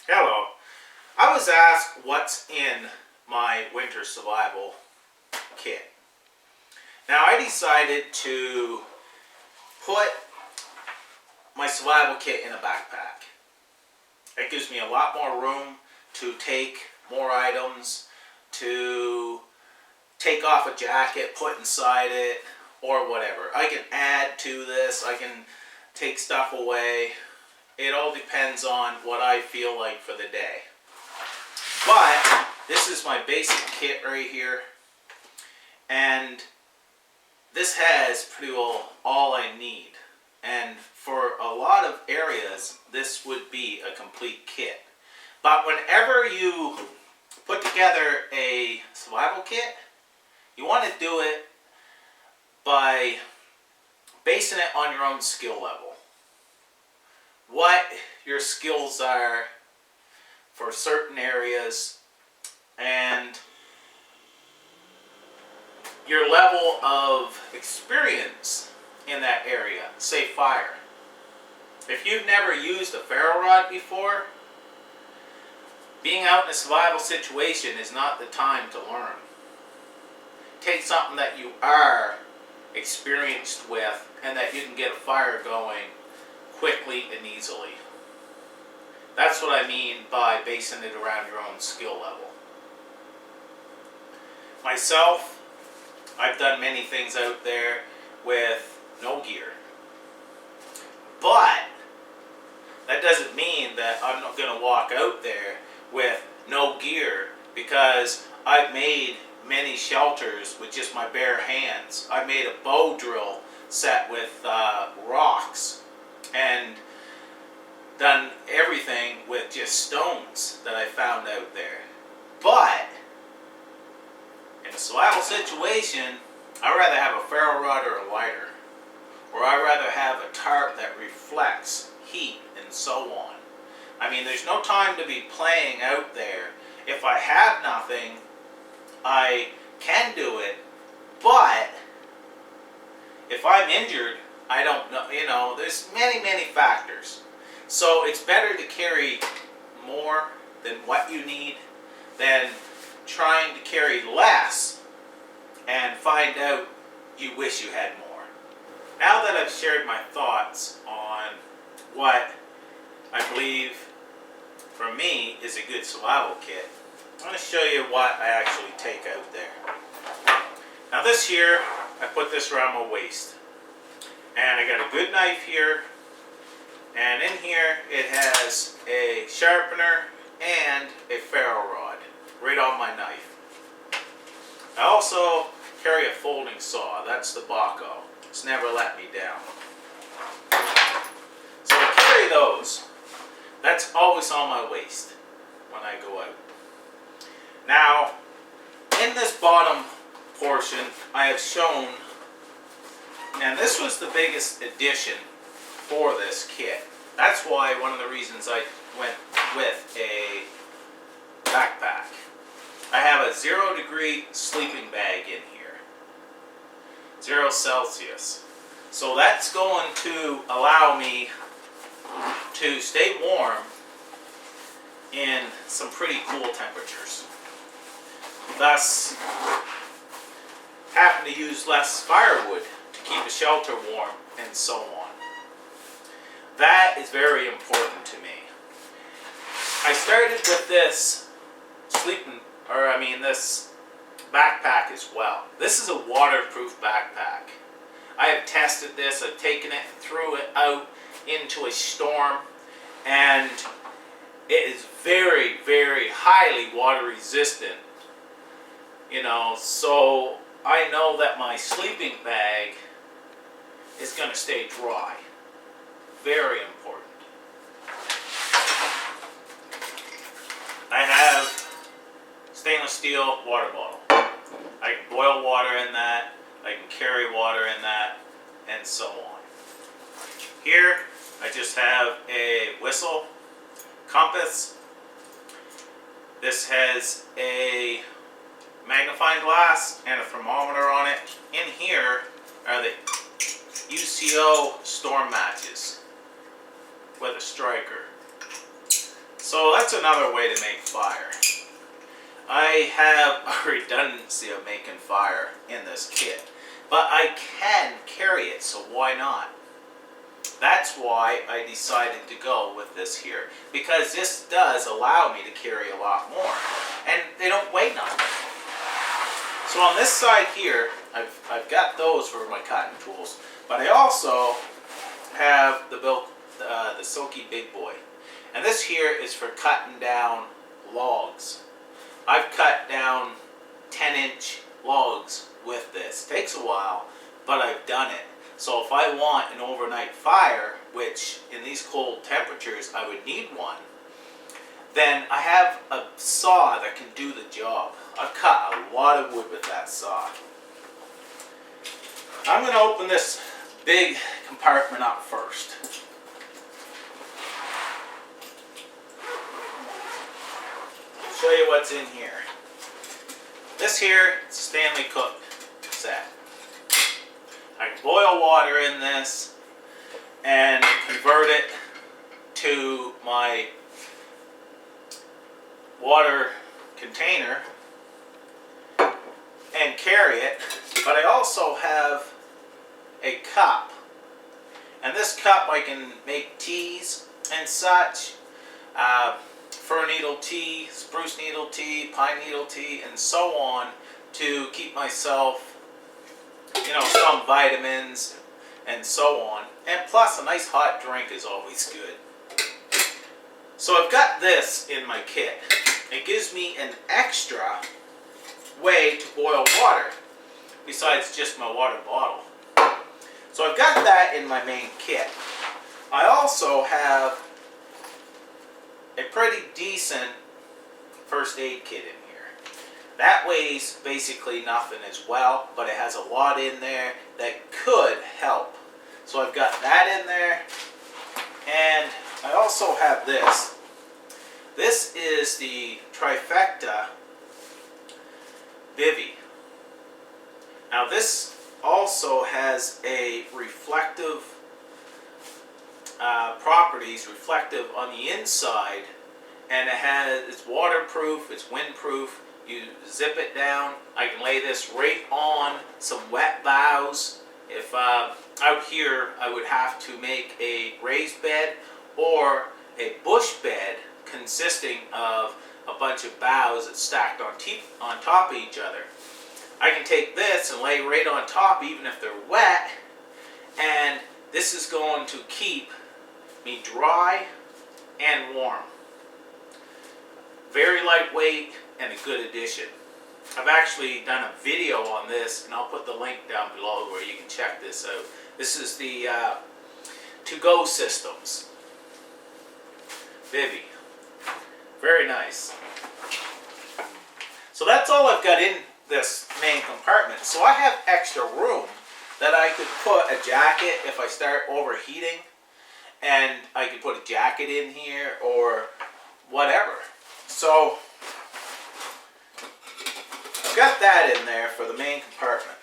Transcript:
Hello. I was asked what's in my winter survival kit. Now I decided to put my survival kit in a backpack. It gives me a lot more room to take more items, to take off a jacket, put inside it, or whatever. I can add to this, I can take stuff away. It all depends on what I feel like for the day. But this is my basic kit right here, and this has pretty well all I need. And for a lot of areas, this would be a complete kit. But whenever you put together a survival kit, you want to do it by basing it on your own skill level. What your skills are for certain areas and your level of experience in that area. Say fire. If you've never used a ferro rod before, being out in a survival situation is not the time to learn. Take something that you are experienced with and that you can get a fire going quickly and easily. That's what I mean by basing it around your own skill level. Myself, I've done many things out there with no gear. But that doesn't mean that I'm not going to walk out there with no gear, because I've made many shelters with just my bare hands. I made a bow drill set with rocks and done everything with just stones that I found out there. But in a survival situation, I'd rather have a ferro rod or a lighter, or I'd rather have a tarp that reflects heat and so on. I mean, there's no time to be playing out there. If I have nothing, I can do it, but if I'm injured, I don't know, there's many factors. So it's better to carry more than what you need than trying to carry less and find out you wish you had more. Now that I've shared my thoughts on what I believe for me is a good survival kit, I'm going to show you what I actually take out there. Now this here, I put this around my waist. And I got a good knife here. And in here it has a sharpener and a ferro rod right on my knife. I also carry a folding saw. That's the Baco. It's never let me down. So I carry those. That's always on my waist when I go out. Now, in this bottom portion, I have shown, and this was the biggest addition for this kit. That's why one of the reasons I went with a backpack. I have a 0-degree sleeping bag in here. 0 Celsius. So that's going to allow me to stay warm in some pretty cool temperatures. Thus, having to use less firewood to keep the shelter warm and so on. That is very important to me. I started with this this backpack as well. This is a waterproof backpack. I have tested this. I've taken it, threw it out into a storm, and it is very highly water resistant. So I know that my sleeping bag is going to stay dry. Very important. I have stainless steel water bottle. I can boil water in that, I can carry water in that, and so on. Here, I just have a whistle, compass. This has a magnifying glass and a thermometer on it. In here are the UCO storm matches with a striker. So that's another way to make fire. I have a redundancy of making fire in this kit, but I can carry it, so why not? That's why I decided to go with this here, because this does allow me to carry a lot more, and they don't weigh nothing. So on this side here, I've got those for my cutting tools, but I also have the Silky Big Boy, and this here is for cutting down logs. I've cut down 10-inch logs with this. Takes a while, but I've done it. So if I want an overnight fire, which in these cold temperatures I would need one, then I have a saw that can do the job. I've cut a lot of wood with that saw. I'm going to open this big compartment up first. Show you what's in here. This here is a Stanley Cook set. I can boil water in this and convert it to my water container and carry it, but I also have a cup, and this cup I can make teas and such. Fir needle tea, spruce needle tea, pine needle tea, and so on, to keep myself, some vitamins and so on. And plus a nice hot drink is always good. So I've got this in my kit. It gives me an extra way to boil water besides just my water bottle. So I've got that in my main kit. I also have a pretty decent first aid kit in here. That weighs basically nothing as well, but it has a lot in there that could help. So I've got that in there, and I also have this. This is the Trifecta Bivy. Now this also has a reflective properties, reflective on the inside, and it's waterproof, it's windproof. You zip it down. I can lay this right on some wet boughs. If out here I would have to make a raised bed or a bush bed consisting of a bunch of boughs that's stacked on top of each other. I can take this and lay right on top even if they're wet, and this is going to keep me dry and warm. Very lightweight and a good addition. I've actually done a video on this, and I'll put the link down below where you can check this out. This is the to-go systems. Bivy. Very nice. So that's all I've got in this main compartment. So I have extra room that I could put a jacket if I start overheating, and I could put a jacket in here or whatever. So I've got that in there for the main compartment.